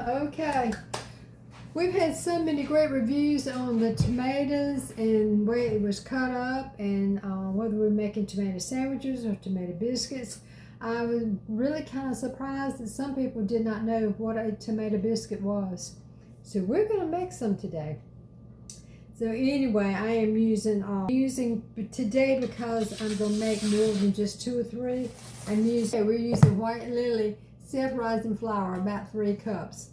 Okay. We've had so many great reviews on the tomatoes and where it was cut up and whether we're making tomato sandwiches or tomato biscuits. I was really kind of surprised that some people did not know what a tomato biscuit was. So we're going to make some today. So anyway, I am using today because I'm going to make more than just 2 or 3. We're using white lily self-rising flour, about 3 cups.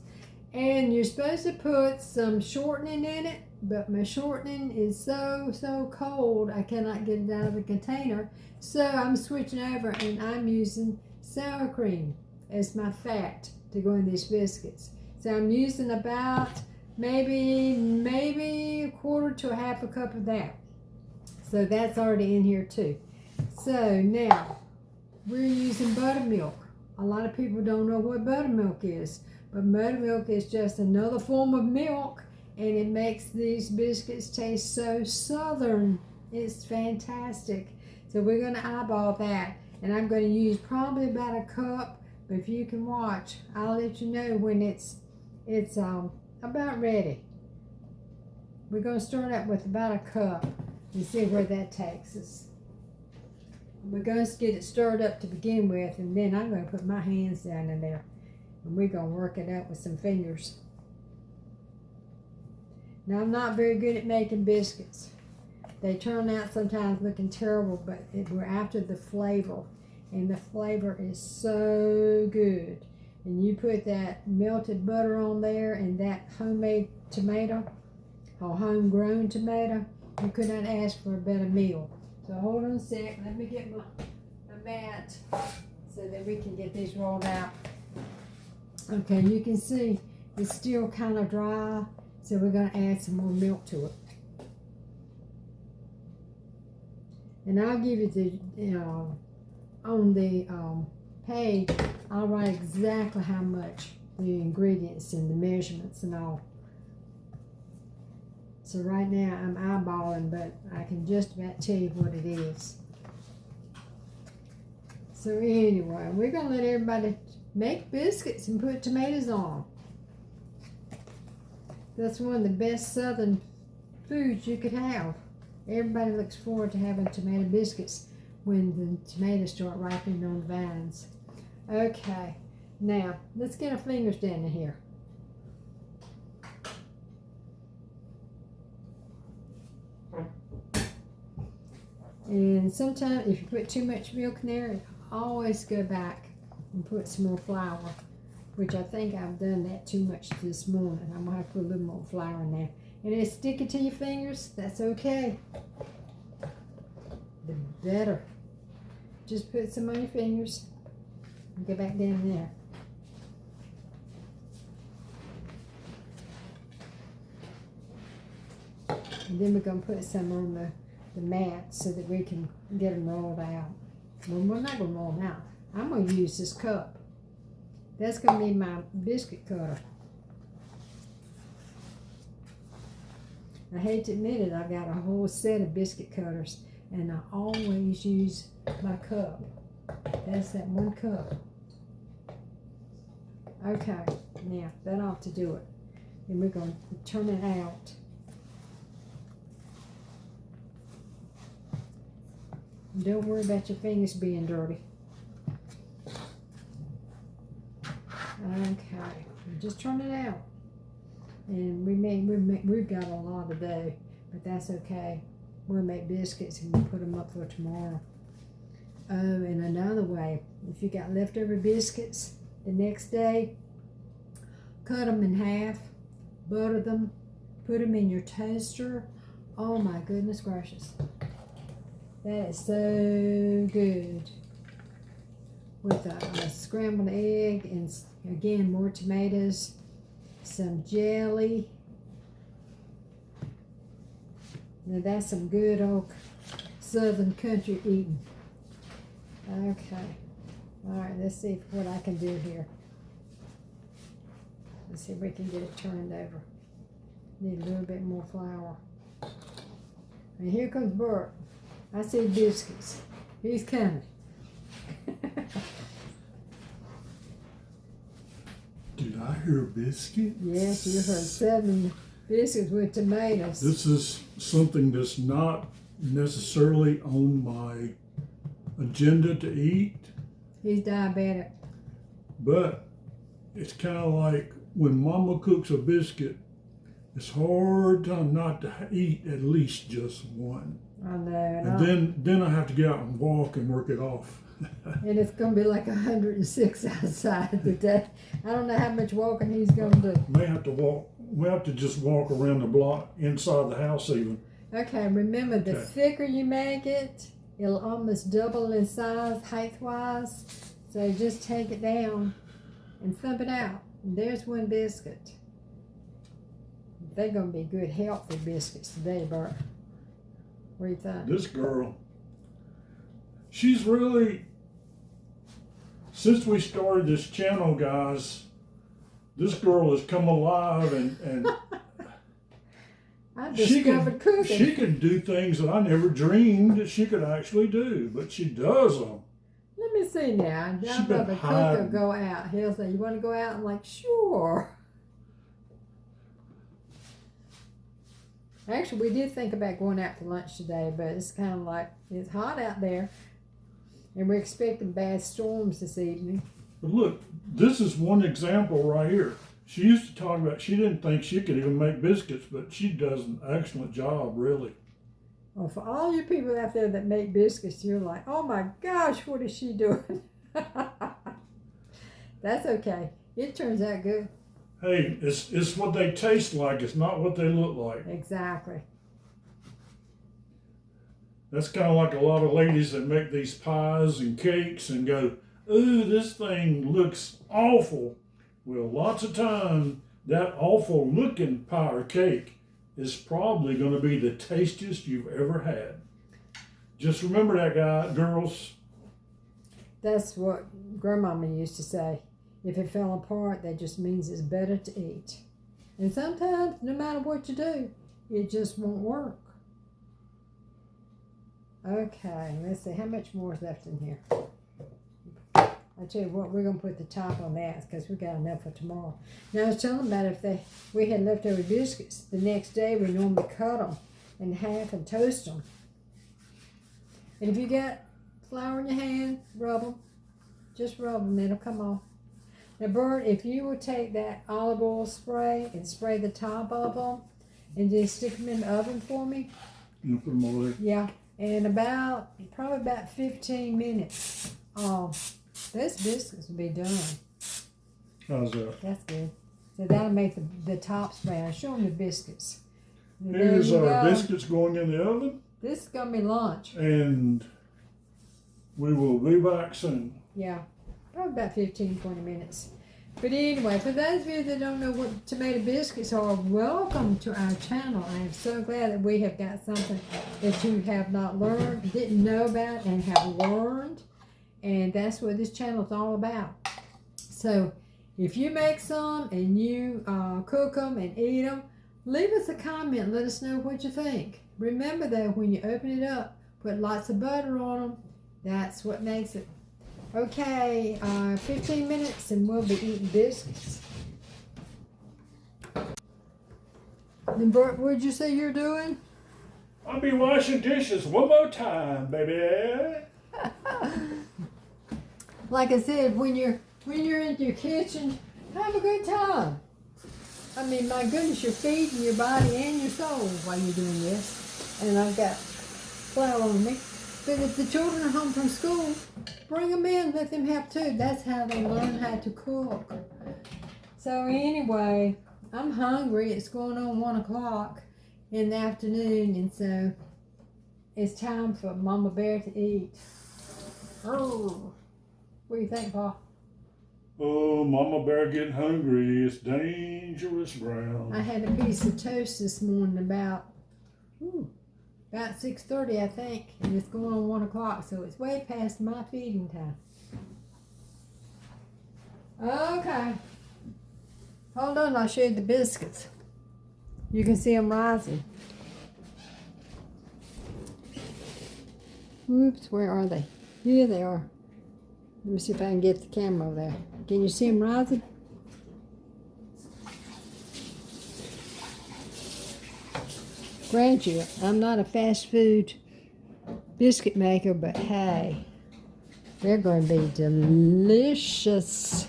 And you're supposed to put some shortening in it, but my shortening is so cold I cannot get it out of the container. So I'm switching over and I'm using sour cream as my fat to go in these biscuits. So I'm using about maybe a quarter to a half a cup of that. So that's already in here too. So now we're using buttermilk. A lot of people don't know what buttermilk is, but buttermilk is just another form of milk, and it makes these biscuits taste so southern. It's fantastic. So we're going to eyeball that, and I'm going to use probably about a cup, but if you can watch, I'll let you know when it's about ready. We're going to start out with about a cup and see where that takes us. We're going to get it stirred up to begin with, and then I'm going to put my hands down in there, and we're going to work it out with some fingers. Now, I'm not very good at making biscuits. They turn out sometimes looking terrible, but we're after the flavor, and the flavor is so good. And you put that melted butter on there and that homemade tomato or homegrown tomato, you could not ask for a better meal. So hold on a sec, let me get my mat so that we can get these rolled out. Okay, you can see it's still kind of dry, so we're going to add some more milk to it. And I'll give you on the page, I'll write exactly how much, the ingredients and the measurements and all. So right now I'm eyeballing, but I can just about tell you what it is. So anyway, we're going to let everybody make biscuits and put tomatoes on them. That's one of the best southern foods you could have. Everybody looks forward to having tomato biscuits when the tomatoes start ripening on the vines. Okay, now let's get our fingers down in here. And sometimes if you put too much milk in there, always go back and put some more flour, which I think I've done that too much this morning. I'm going to have to put a little more flour in there. And it's sticky to your fingers, that's okay. The better. Just put some on your fingers and go back down there. And then we're going to put some on the mat so that we can get them rolled out. Well, we're not going to roll them out. I'm going to use this cup. That's going to be my biscuit cutter. I hate to admit it, I got a whole set of biscuit cutters, and I always use my cup. That's that one cup. Okay, now that ought to do it. And we're going to turn it out. Don't worry about your fingers being dirty. Okay, just turn it out. And we've got a lot of dough, but that's okay. We'll make biscuits and we'll put them up for tomorrow. Oh, and another way, if you got leftover biscuits the next day, cut them in half, butter them, put them in your toaster. Oh my goodness gracious. That is so good. With a scrambled egg and again more tomatoes, some jelly. Now that's some good old southern country eating. Okay. Alright, let's see what I can do here. Let's see if we can get it turned over. Need a little bit more flour. And here comes Bert. I see biscuits. He's coming. Did I hear biscuits? Yes, you heard 7 biscuits with tomatoes. This is something that's not necessarily on my agenda to eat, He's diabetic. but it's kind of like when Mama cooks a biscuit, it's hard not to eat at least just one. I know. And then I have to get out and walk and work it off. And it's going to be like 106 outside today. I don't know how much walking he's going to do. May have to walk. We have to just walk around the block inside the house even. Okay, remember the thicker you make it, it'll almost double in size height-wise. So just take it down and thump it out. And there's one biscuit. They're going to be good healthy biscuits today, Bert. What do you think? This girl, she's really, since we started this channel, guys, this girl has come alive and I discovered cooking. She can do things that I never dreamed that she could actually do, but she does them. Let me see now. I'm going to cook or go out. He'll say, you want to go out? I'm like, sure. Actually, we did think about going out for lunch today, but it's kind of like, it's hot out there. And we're expecting bad storms this evening. But look, this is one example right here. She used to talk about, she didn't think she could even make biscuits, but she does an excellent job, really. Well, for all you people out there that make biscuits, you're like, oh my gosh, what is she doing? That's okay. It turns out good. Hey, it's what they taste like. It's not what they look like. Exactly. That's kind of like a lot of ladies that make these pies and cakes and go, ooh, this thing looks awful. Well, lots of time, that awful looking pie or cake is probably going to be the tastiest you've ever had. Just remember that, girls. That's what Grandmama used to say. If it fell apart, that just means it's better to eat. And sometimes, no matter what you do, it just won't work. Okay, let's see. How much more is left in here? I tell you what, we're going to put the top on that because we got enough for tomorrow. Now, I was telling them about we had leftover biscuits. The next day, we normally cut them in half and toast them. And if you got flour in your hand, rub them. Just rub them, it'll come off. Now, Bert, if you would take that olive oil spray and spray the top of them and just stick them in the oven for me. You put them over there? Yeah, and probably about 15 minutes. Those biscuits will be done. How's that? That's good. So that'll make the top spray. I'll show them the biscuits. And here's our biscuits going in the oven. This is going to be lunch. And we will be back soon. Yeah. Probably about 15, 20 minutes. But anyway, for those of you that don't know what tomato biscuits are, welcome to our channel. I am so glad that we have got something that you have not learned, didn't know about, and have learned. And that's what this channel is all about. So if you make some and you cook them and eat them, leave us a comment. Let us know what you think. Remember though, when you open it up, put lots of butter on them. That's what makes it. Okay, 15 minutes and we'll be eating biscuits. And Bert, what'd you say you're doing? I'll be washing dishes one more time, baby. Like I said, when you're in your kitchen, have a good time. I mean, my goodness, you're feeding your body and your soul while you're doing this. And I've got flour on me. But if the children are home from school, bring them in, let them have too. That's how they learn how to cook. So anyway, I'm hungry. It's going on 1 o'clock in the afternoon, and so it's time for Mama Bear to eat. Oh, what do you think, Pa? Oh, Mama Bear getting hungry. It's dangerous ground. I had a piece of toast this morning about 6:30, I think, and it's going on 1 o'clock, so it's way past my feeding time. Okay. Hold on, I'll show you the biscuits. You can see them rising. Oops, where are they? Here they are. Let me see if I can get the camera over there. Can you see them rising? Grant you, I'm not a fast food biscuit maker, but hey, they're going to be delicious.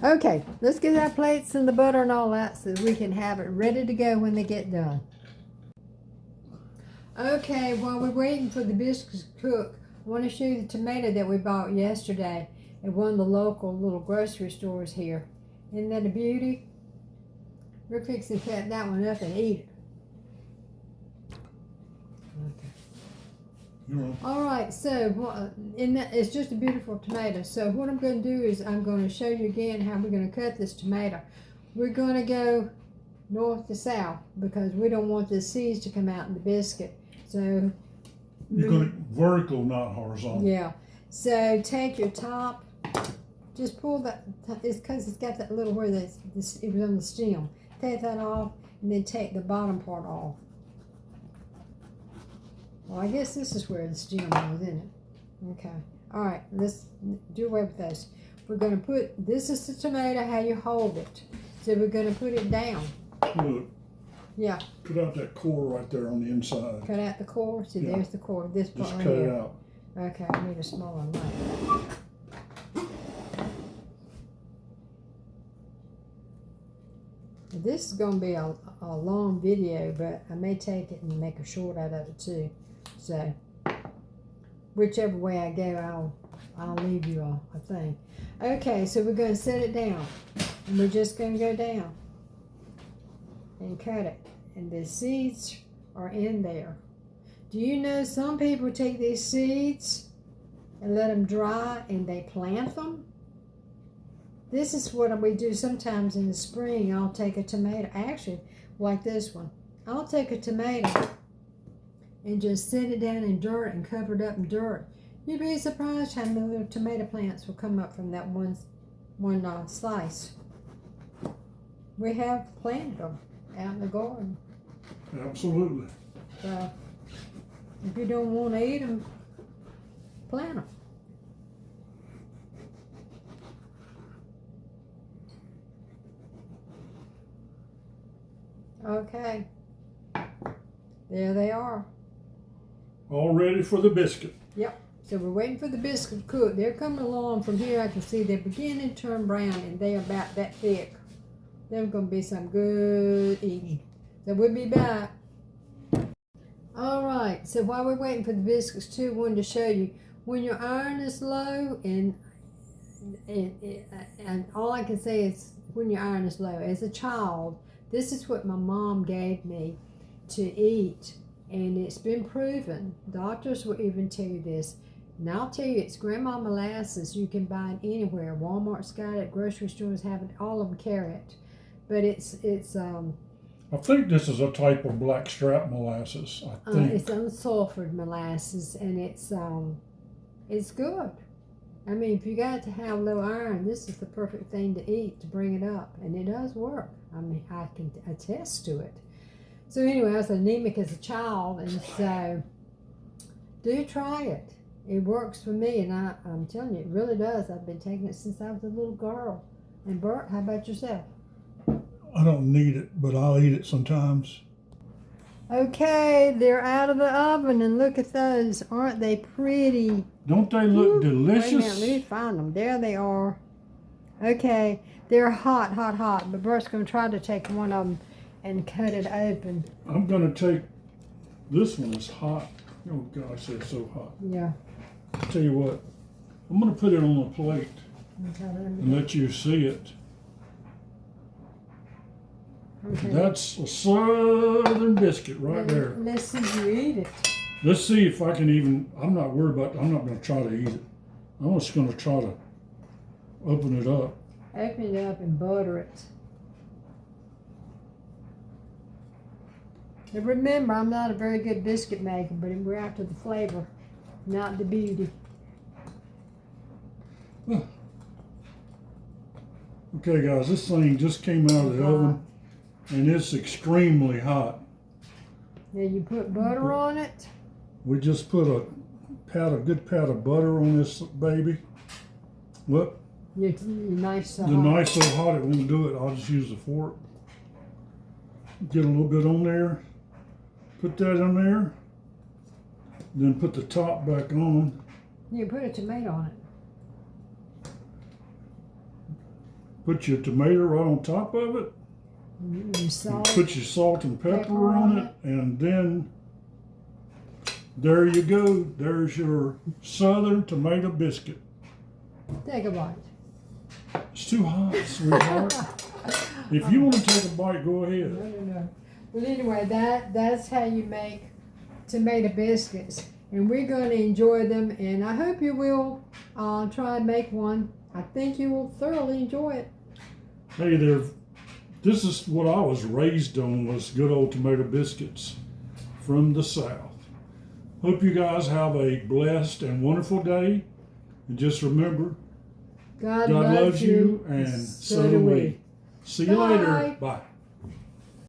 Okay, let's get our plates and the butter and all that so we can have it ready to go when they get done. Okay, while we're waiting for the biscuits to cook, I want to show you the tomato that we bought yesterday at one of the local little grocery stores here. Isn't that a beauty? We're fixing to cut that one up and eat it. All right, so it's just a beautiful tomato. So what I'm going to do is I'm going to show you again how we're going to cut this tomato. We're going to go north to south because we don't want the seeds to come out in the biscuit. So you're going to vertical, not horizontal. Yeah. So take your top, just pull that. It's because it's got that little where it was on the stem. Take that off, and then take the bottom part off. Well, I guess this is where the stem was, isn't it? Okay. All right, let's do away with this. We're going to put, this is the tomato, how you hold it. So we're going to put it down. Look. Yeah. Cut out that core right there on the inside. Cut out the core? See, there's the core. This part just right cut here. it out. Okay, I need a smaller knife. This is going to be a long video, but I may take it and make a short out of it too. So, whichever way I go, I'll leave you a thing. Okay, so we're going to set it down. And we're just going to go down and cut it. And the seeds are in there. Do you know some people take these seeds and let them dry and they plant them? This is what we do sometimes in the spring. I'll take a tomato, actually, like this one. I'll take a tomato and just set it down in dirt and cover it up in dirt. You'd be surprised how many little tomato plants will come up from that one slice. We have planted them out in the garden. Absolutely. So, if you don't want to eat them, plant them. Okay. There they are. All ready for the biscuit. Yep. So we're waiting for the biscuit to cook. They're coming along from here. I can see they're beginning to turn brown and they're about that thick. They're going to be some good eating. So we'll be back. All right. So while we're waiting for the biscuits too, I wanted to show you when your iron is low and all I can say is when your iron is low. As a child, this is what my mom gave me to eat. And it's been proven. Doctors will even tell you this. And I'll tell you, it's grandma molasses. You can buy it anywhere. Walmart's got it. Grocery stores have it. All of them carry it. But it's I think this is a type of blackstrap molasses. I think it's unsulfured molasses, and it's good. I mean, if you got to have low iron, this is the perfect thing to eat to bring it up, and it does work. I mean, I can attest to it. So anyway, I was anemic as a child, and so do try it. It works for me, and I'm telling you, it really does. I've been taking it since I was a little girl. And Bert, how about yourself? I don't need it, but I'll eat it sometimes. Okay, they're out of the oven, and look at those. Aren't they pretty? Don't they look delicious? Wait a minute, let me find them. There they are. Okay, they're hot, hot, hot. But Bert's going to try to take one of them and cut it open. I'm going to take, this one is hot. Oh gosh, it's so hot. Yeah. I'll tell you what, I'm going to put it on a plate and let you see it. Okay. That's a southern biscuit right there. Let's see you eat it. Let's see if I can even, I'm not worried about, I'm not going to try to eat it. I'm just going to try to open it up. Open it up and butter it. And remember, I'm not a very good biscuit maker, but we're after the flavor, not the beauty. Okay guys, this thing just came out of the oven and it's extremely hot. Now you put butter on it. We just put a good pat of butter on this baby. What? Your knife so The knife's so hot it won't do it. I'll just use the fork. Get a little bit on there. Put that in there. Then put the top back on. You put a tomato on it. Put your tomato right on top of it. You salt. Put your salt and pepper on it, and then there you go. There's your Southern tomato biscuit. Take a bite. It's too hot, sweetheart. If you want to take a bite, go ahead. No. Well, anyway, that's how you make tomato biscuits, and we're going to enjoy them. And I hope you will try and make one. I think you will thoroughly enjoy it. Hey there. This is what I was raised on, was good old tomato biscuits from the South. Hope you guys have a blessed and wonderful day. And just remember, God loves you, and so do we. See you later. Bye.